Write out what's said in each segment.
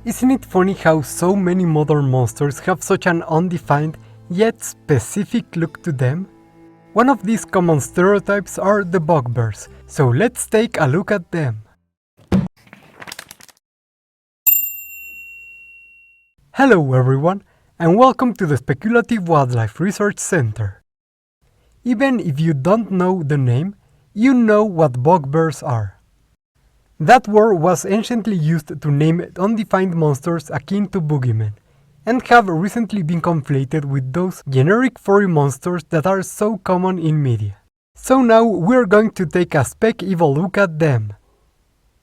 Isn't it funny how so many modern monsters have such an undefined, yet specific look to them? One of these common stereotypes are the Bugbears, so let's take a look at them. Hello everyone, and welcome to the Speculative Wildlife Research Center. Even if you don't know the name, you know what Bugbears are. That word was anciently used to name undefined monsters akin to Boogeymen, and have recently been conflated with those generic furry monsters that are so common in media. So now we're going to take a spec-evil look at them.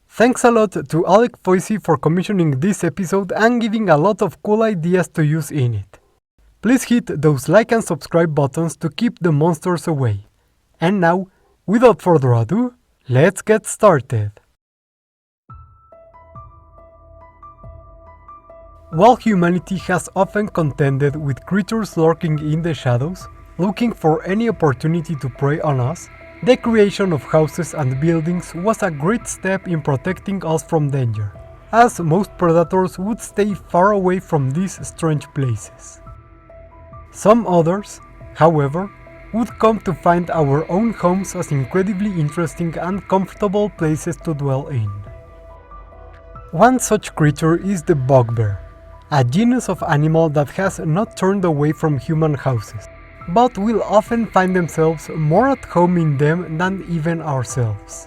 Thanks a lot to Alec Foisey for commissioning this episode and giving a lot of cool ideas to use in it. Please hit those like and subscribe buttons to keep the monsters away. And now, without further ado, let's get started. While humanity has often contended with creatures lurking in the shadows, looking for any opportunity to prey on us, the creation of houses and buildings was a great step in protecting us from danger, as most predators would stay far away from these strange places. Some others, however, would come to find our own homes as incredibly interesting and comfortable places to dwell in. One such creature is the bugbear, a genus of animal that has not turned away from human houses, but will often find themselves more at home in them than even ourselves.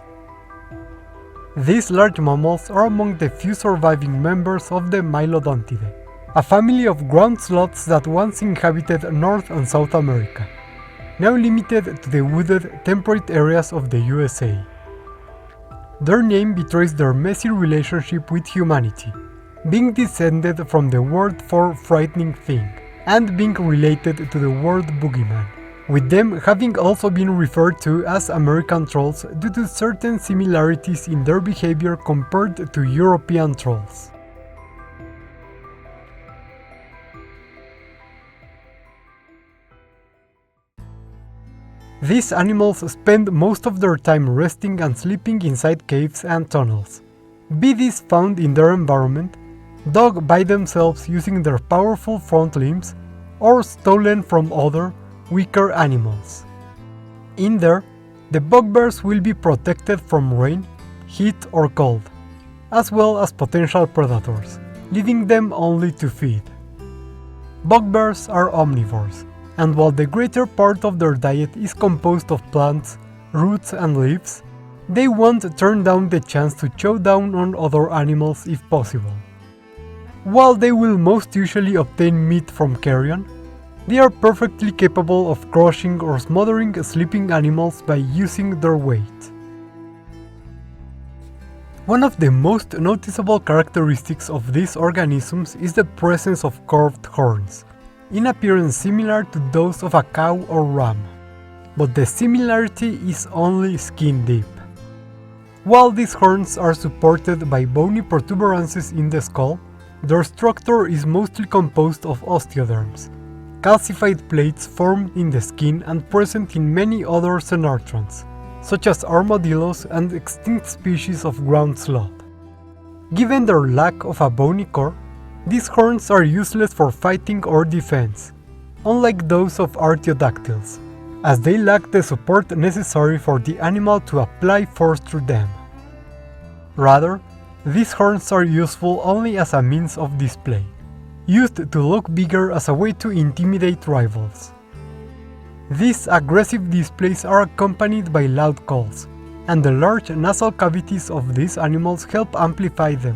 These large mammals are among the few surviving members of the Mylodontidae, a family of ground sloths that once inhabited North and South America, now limited to the wooded, temperate areas of the USA. Their name betrays their messy relationship with humanity, being descended from the word for frightening thing, and being related to the word boogeyman, with them having also been referred to as American trolls due to certain similarities in their behavior compared to European trolls. These animals spend most of their time resting and sleeping inside caves and tunnels, be these found in their environment, dug by themselves using their powerful front limbs, or stolen from other, weaker animals. In there, the bugbears will be protected from rain, heat or cold, as well as potential predators, leaving them only to feed. Bugbears are omnivores, and while the greater part of their diet is composed of plants, roots and leaves, they won't turn down the chance to chow down on other animals if possible. While they will most usually obtain meat from carrion, they are perfectly capable of crushing or smothering sleeping animals by using their weight. One of the most noticeable characteristics of these organisms is the presence of curved horns, in appearance similar to those of a cow or ram, but the similarity is only skin deep. While these horns are supported by bony protuberances in the skull, their structure is mostly composed of osteoderms, calcified plates formed in the skin and present in many other xenarthrans, such as armadillos and extinct species of ground sloth. Given their lack of a bony core, these horns are useless for fighting or defense, unlike those of artiodactyls, as they lack the support necessary for the animal to apply force through them. Rather, these horns are useful only as a means of display, used to look bigger as a way to intimidate rivals. These aggressive displays are accompanied by loud calls, and the large nasal cavities of these animals help amplify them.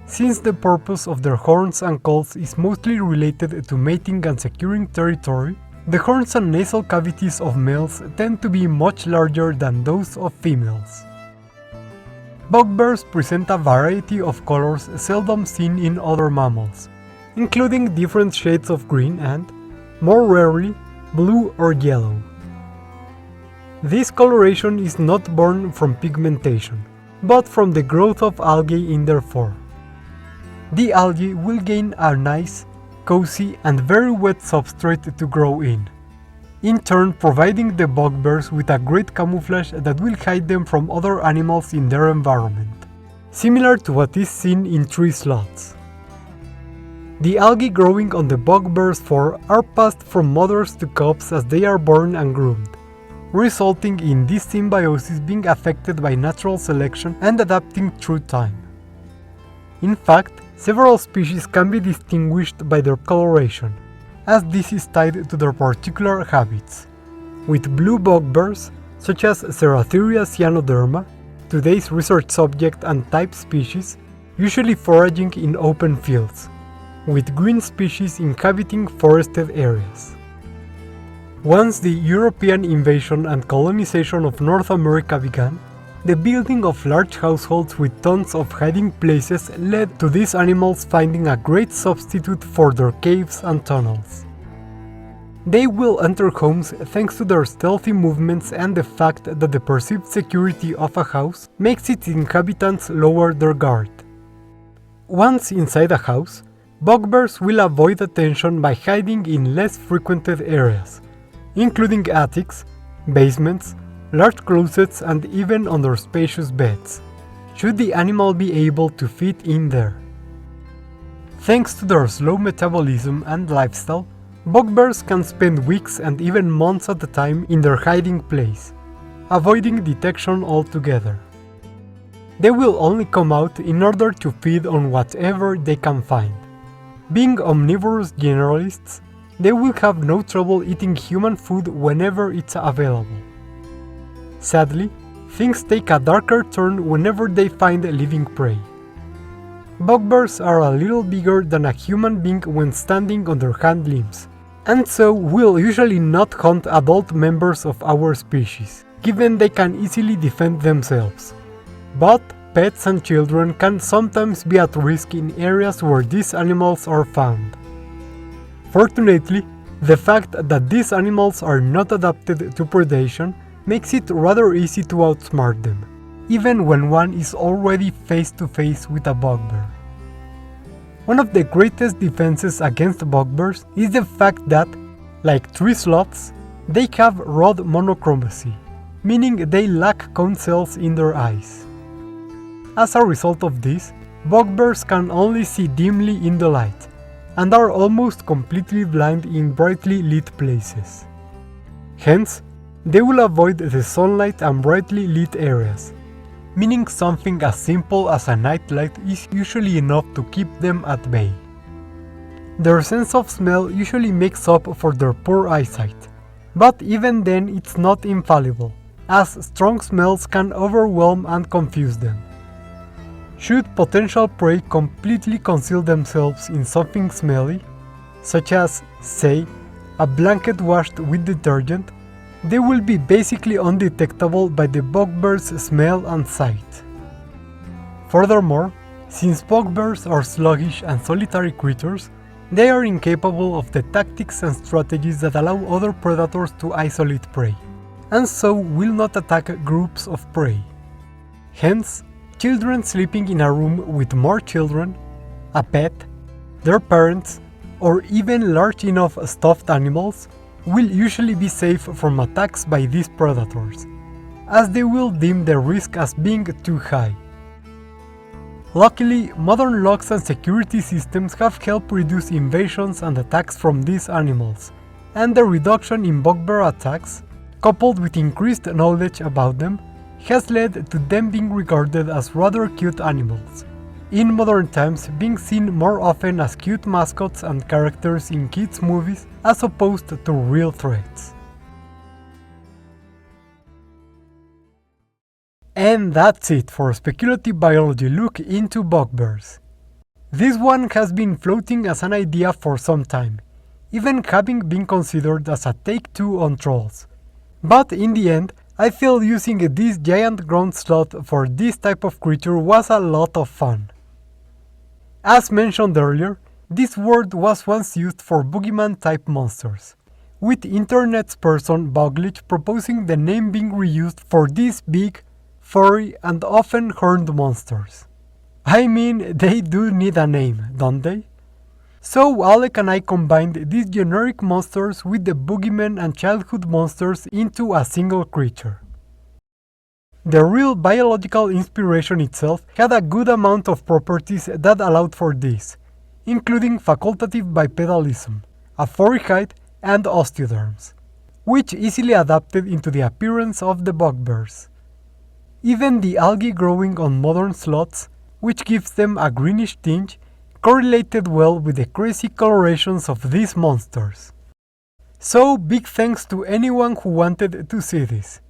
Since the purpose of their horns and calls is mostly related to mating and securing territory, the horns and nasal cavities of males tend to be much larger than those of females. Bugbears present a variety of colors seldom seen in other mammals, including different shades of green and, more rarely, blue or yellow. This coloration is not born from pigmentation, but from the growth of algae in their fur. The algae will gain a nice, cozy and very wet substrate to grow in turn providing the bugbears with a great camouflage that will hide them from other animals in their environment. similar to what is seen in tree sloths. The algae growing on the Bugbears' fur are passed from mothers to cubs as they are born and groomed, resulting in this symbiosis being affected by natural selection and adapting through time. In fact, several species can be distinguished by their coloration, as this is tied to their particular habits, with blue bugbears, such as Ceratheria cyanoderma, today's research subject and type species, usually foraging in open fields, with green species inhabiting forested areas. Once the European invasion and colonization of North America began, the building of large households with tons of hiding places led to these animals finding a great substitute for their caves and tunnels. They will enter homes thanks to their stealthy movements and the fact that the perceived security of a house makes its inhabitants lower their guard. Once inside a house, bugbears will avoid attention by hiding in less frequented areas, including attics, basements, large closets, and even under spacious beds, should the animal be able to fit in there. Thanks to their slow metabolism and lifestyle, bugbears can spend weeks and even months at a time in their hiding place, avoiding detection altogether. They will only come out in order to feed on whatever they can find. Being omnivorous generalists, they will have no trouble eating human food whenever it's available. Sadly, things take a darker turn whenever they find living prey. Bugbears are a little bigger than a human being when standing on their hind limbs, and so will usually not hunt adult members of our species, given they can easily defend themselves. But pets and children can sometimes be at risk in areas where these animals are found. Fortunately, the fact that these animals are not adapted to predation makes it rather easy to outsmart them, even when one is already face to face with a bugbear. One of the greatest defenses against bugbears is the fact that, like tree sloths, they have rod monochromacy, meaning they lack cone cells in their eyes. As a result of this, bugbears can only see dimly in the light, and are almost completely blind in brightly lit places. Hence, they will avoid the sunlight and brightly lit areas, meaning something as simple as a nightlight is usually enough to keep them at bay. Their sense of smell usually makes up for their poor eyesight, but even then it's not infallible, as strong smells can overwhelm and confuse them. Should potential prey completely conceal themselves in something smelly, such as, say, a blanket washed with detergent, they will be basically undetectable by the bugbear's smell and sight. Furthermore, since bugbears are sluggish and solitary creatures, they are incapable of the tactics and strategies that allow other predators to isolate prey, and so will not attack groups of prey. Hence, children sleeping in a room with more children, a pet, their parents, or even large enough stuffed animals will usually be safe from attacks by these predators, as they will deem the risk as being too high. Luckily, modern locks and security systems have helped reduce invasions and attacks from these animals, and the reduction in bugbear attacks, coupled with increased knowledge about them, has led to them being regarded as rather cute animals, in modern times being seen more often as cute mascots and characters in kids' movies as opposed to real threats. And that's it for a speculative biology look into bugbears. This one has been floating as an idea for some time, even having been considered as a take-two on trolls. But in the end, I feel using this giant ground sloth for this type of creature was a lot of fun. As mentioned earlier, this word was once used for Boogeyman type monsters, with internet's person Bugglitch proposing the name being reused for these big, furry, and often horned monsters. I mean, they do need a name, don't they? So Alec and I combined these generic monsters with the Boogeymen and childhood monsters into a single creature. The real biological inspiration itself had a good amount of properties that allowed for this, including facultative bipedalism, a furry height, and osteoderms, which easily adapted into the appearance of the bugbears. Even the algae growing on modern sloths, which gives them a greenish tinge, correlated well with the crazy colorations of these monsters. So big thanks to anyone who wanted to see this.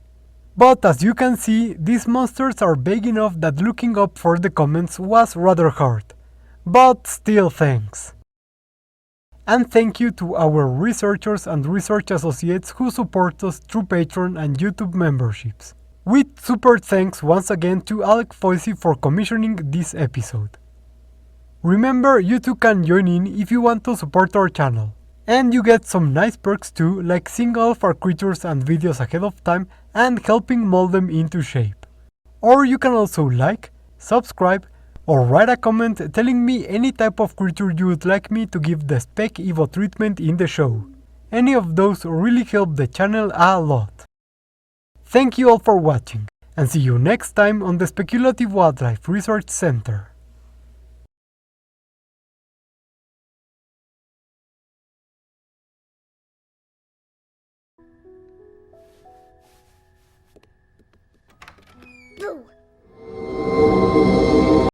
But as you can see, these monsters are big enough that looking up for the comments was rather hard. But still thanks. And thank you to our researchers and research associates who support us through Patreon and YouTube memberships. With super thanks once again to Alec Foisey for commissioning this episode. Remember, you too can join in if you want to support our channel. And you get some nice perks too, like seeing all of our creatures and videos ahead of time and helping mold them into shape. Or you can also like, subscribe, or write a comment telling me any type of creature you would like me to give the Spec Evo treatment in the show. Any of those really help the channel a lot. Thank you all for watching, and see you next time on the Speculative Wildlife Research Center. Boo!